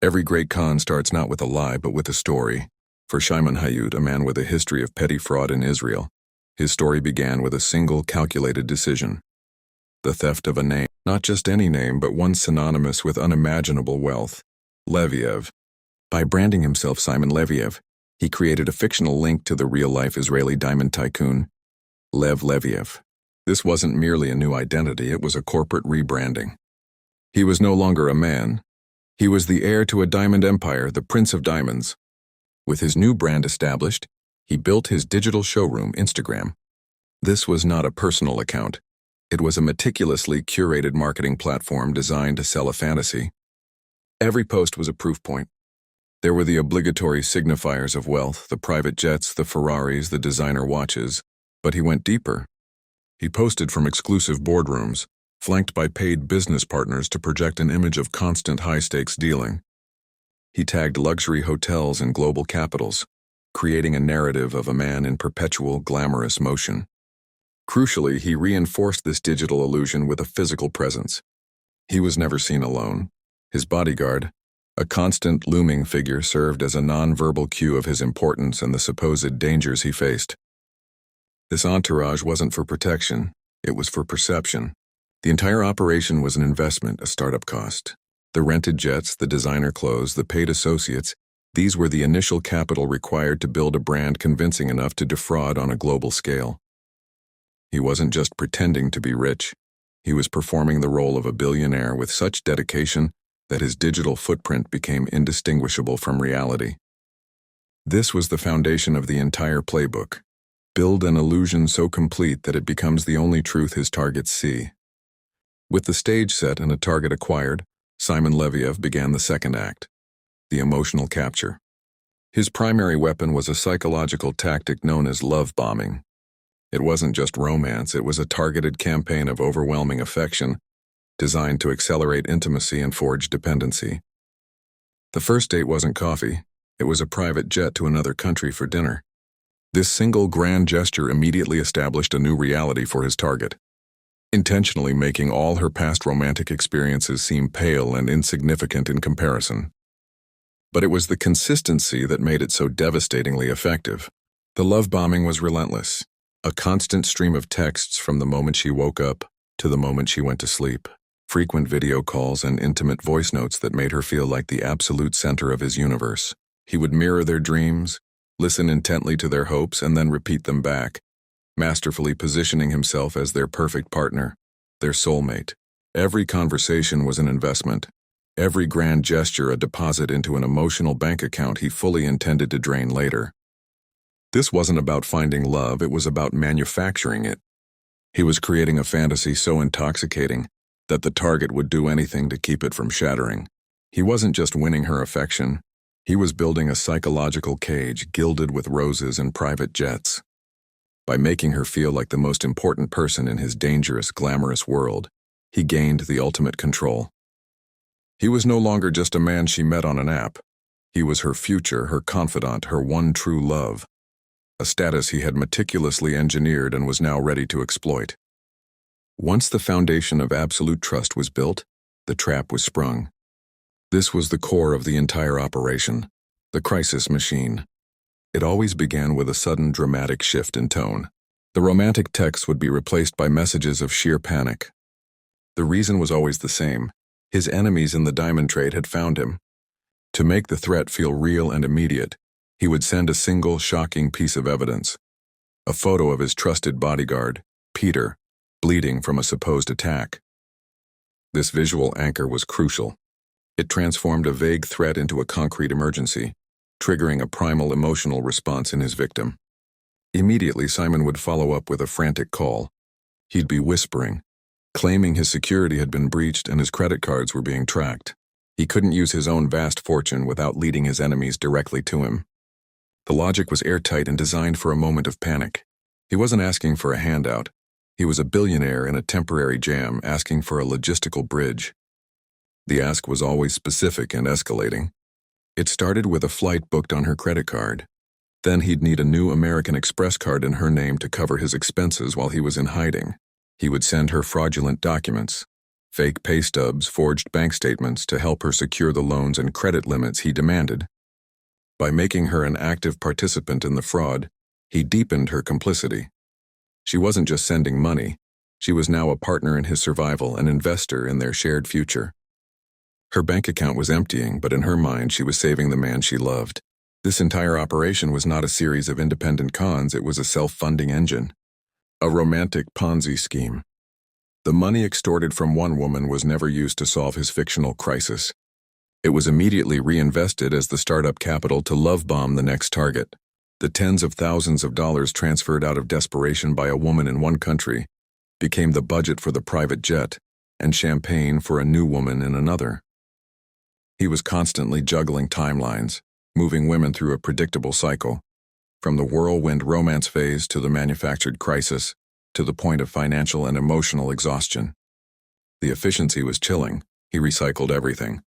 Every great con starts not with a lie but with a story. For Shimon Hayut, a man with a history of petty fraud in Israel, his story began with a single calculated decision. The theft of a name, not just any name, but one synonymous with unimaginable wealth, Leviev. By branding himself Simon Leviev, he created a fictional link to the real-life Israeli diamond tycoon, Lev Leviev. This wasn't merely a new identity, it was a corporate rebranding. He was no longer a man. He was the heir to a diamond empire, the Prince of Diamonds. With his new brand established, he built his digital showroom, Instagram. This was not a personal account. It was a meticulously curated marketing platform designed to sell a fantasy. Every post was a proof point. There were the obligatory signifiers of wealth, the private jets, the Ferraris, the designer watches, but he went deeper. He posted from exclusive boardrooms, flanked by paid business partners to project an image of constant high-stakes dealing. He tagged luxury hotels in global capitals, creating a narrative of a man in perpetual glamorous motion. Crucially, he reinforced this digital illusion with a physical presence. He was never seen alone. His bodyguard, a constant looming figure, served as a non-verbal cue of his importance and the supposed dangers he faced. This entourage wasn't for protection, it was for perception. The entire operation was an investment, a startup cost. The rented jets, the designer clothes, the paid associates, these were the initial capital required to build a brand convincing enough to defraud on a global scale. He wasn't just pretending to be rich. He was performing the role of a billionaire with such dedication that his digital footprint became indistinguishable from reality. This was the foundation of the entire playbook. Build an illusion so complete that it becomes the only truth his targets see. With the stage set and a target acquired, Simon Leviev began the second act, the emotional capture. His primary weapon was a psychological tactic known as love bombing. It wasn't just romance, it was a targeted campaign of overwhelming affection designed to accelerate intimacy and forge dependency. The first date wasn't coffee, it was a private jet to another country for dinner. This single grand gesture immediately established a new reality for his target, intentionally making all her past romantic experiences seem pale and insignificant in comparison. But it was the consistency that made it so devastatingly effective. The love bombing was relentless, a constant stream of texts from the moment she woke up to the moment she went to sleep, frequent video calls and intimate voice notes that made her feel like the absolute center of his universe. He would mirror their dreams, listen intently to their hopes, and then repeat them back, masterfully positioning himself as their perfect partner, their soulmate. Every conversation was an investment, every grand gesture a deposit into an emotional bank account he fully intended to drain later. This wasn't about finding love, it was about manufacturing it. He was creating a fantasy so intoxicating that the target would do anything to keep it from shattering. He wasn't just winning her affection, he was building a psychological cage gilded with roses and private jets. By making her feel like the most important person in his dangerous, glamorous world, he gained the ultimate control. He was no longer just a man she met on an app. He was her future, her confidant, her one true love. A status he had meticulously engineered and was now ready to exploit. Once the foundation of absolute trust was built, the trap was sprung. This was the core of the entire operation, the crisis machine. It always began with a sudden dramatic shift in tone. The romantic texts would be replaced by messages of sheer panic. The reason was always the same. His enemies in the diamond trade had found him. To make the threat feel real and immediate, he would send a single shocking piece of evidence. A photo of his trusted bodyguard, Peter, bleeding from a supposed attack. This visual anchor was crucial. It transformed a vague threat into a concrete emergency, triggering a primal emotional response in his victim. Immediately, Simon would follow up with a frantic call. He'd be whispering, claiming his security had been breached and his credit cards were being tracked. He couldn't use his own vast fortune without leading his enemies directly to him. The logic was airtight and designed for a moment of panic. He wasn't asking for a handout. He was a billionaire in a temporary jam asking for a logistical bridge. The ask was always specific and escalating. It started with a flight booked on her credit card. Then he'd need a new American Express card in her name to cover his expenses while he was in hiding. He would send her fraudulent documents, Fake pay stubs, forged bank statements to help her secure the loans and credit limits he demanded. By making her an active participant in the fraud, he deepened her complicity. She wasn't just sending money, she was now a partner in his survival, an investor in their shared future. Her bank account was emptying, but in her mind she was saving the man she loved. This entire operation was not a series of independent cons, it was a self-funding engine. A romantic Ponzi scheme. The money extorted from one woman was never used to solve his fictional crisis. It was immediately reinvested as the startup capital to love bomb the next target. The tens of thousands of dollars transferred out of desperation by a woman in one country became the budget for the private jet and champagne for a new woman in another. He was constantly juggling timelines, moving women through a predictable cycle, from the whirlwind romance phase to the manufactured crisis, to the point of financial and emotional exhaustion. The efficiency was chilling. He recycled everything.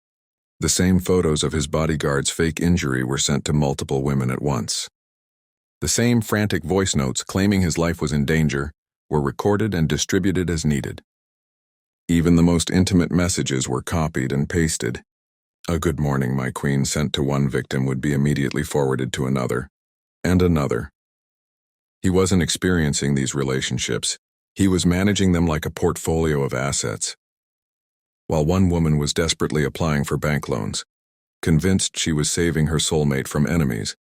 The same photos of his bodyguard's fake injury were sent to multiple women at once. The same frantic voice notes claiming his life was in danger were recorded and distributed as needed. Even the most intimate messages were copied and pasted. A "good morning, my queen" sent to one victim would be immediately forwarded to another, and another. He wasn't experiencing these relationships. He was managing them like a portfolio of assets. While one woman was desperately applying for bank loans, convinced she was saving her soulmate from enemies,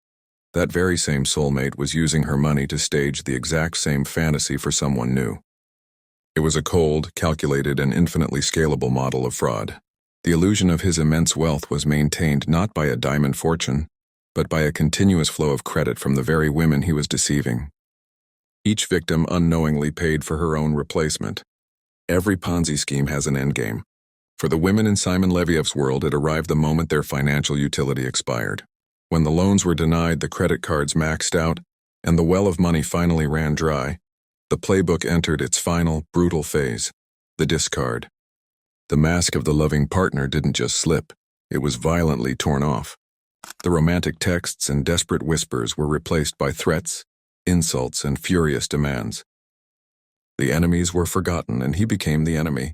that very same soulmate was using her money to stage the exact same fantasy for someone new. It was a cold, calculated, and infinitely scalable model of fraud. The illusion of his immense wealth was maintained not by a diamond fortune, but by a continuous flow of credit from the very women he was deceiving. Each victim unknowingly paid for her own replacement. Every Ponzi scheme has an endgame. For the women in Simon Leviev's world, it arrived the moment their financial utility expired. When the loans were denied, the credit cards maxed out, and the well of money finally ran dry, the playbook entered its final, brutal phase, the discard. The mask of the loving partner didn't just slip, it was violently torn off. The romantic texts and desperate whispers were replaced by threats, insults, and furious demands. The enemies were forgotten, and he became the enemy.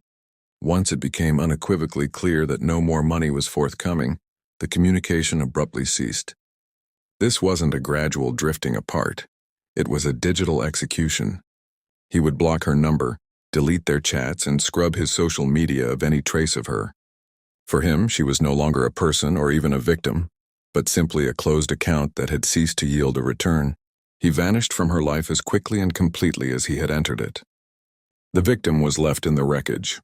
Once it became unequivocally clear that no more money was forthcoming, the communication abruptly ceased. This wasn't a gradual drifting apart. It was a digital execution. He would block her number, delete their chats, and scrub his social media of any trace of her. For him, she was no longer a person or even a victim, but simply a closed account that had ceased to yield a return. He vanished from her life as quickly and completely as he had entered it. The victim was left in the wreckage.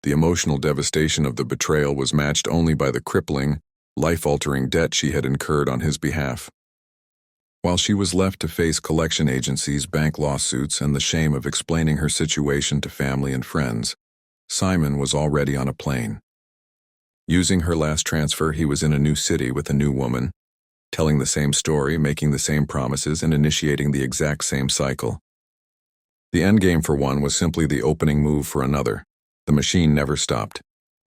The emotional devastation of the betrayal was matched only by the crippling, life-altering debt she had incurred on his behalf. While she was left to face collection agencies, bank lawsuits, and the shame of explaining her situation to family and friends, Simon was already on a plane. Using her last transfer, he was in a new city with a new woman, telling the same story, making the same promises, and initiating the exact same cycle. The endgame for one was simply the opening move for another. The machine never stopped.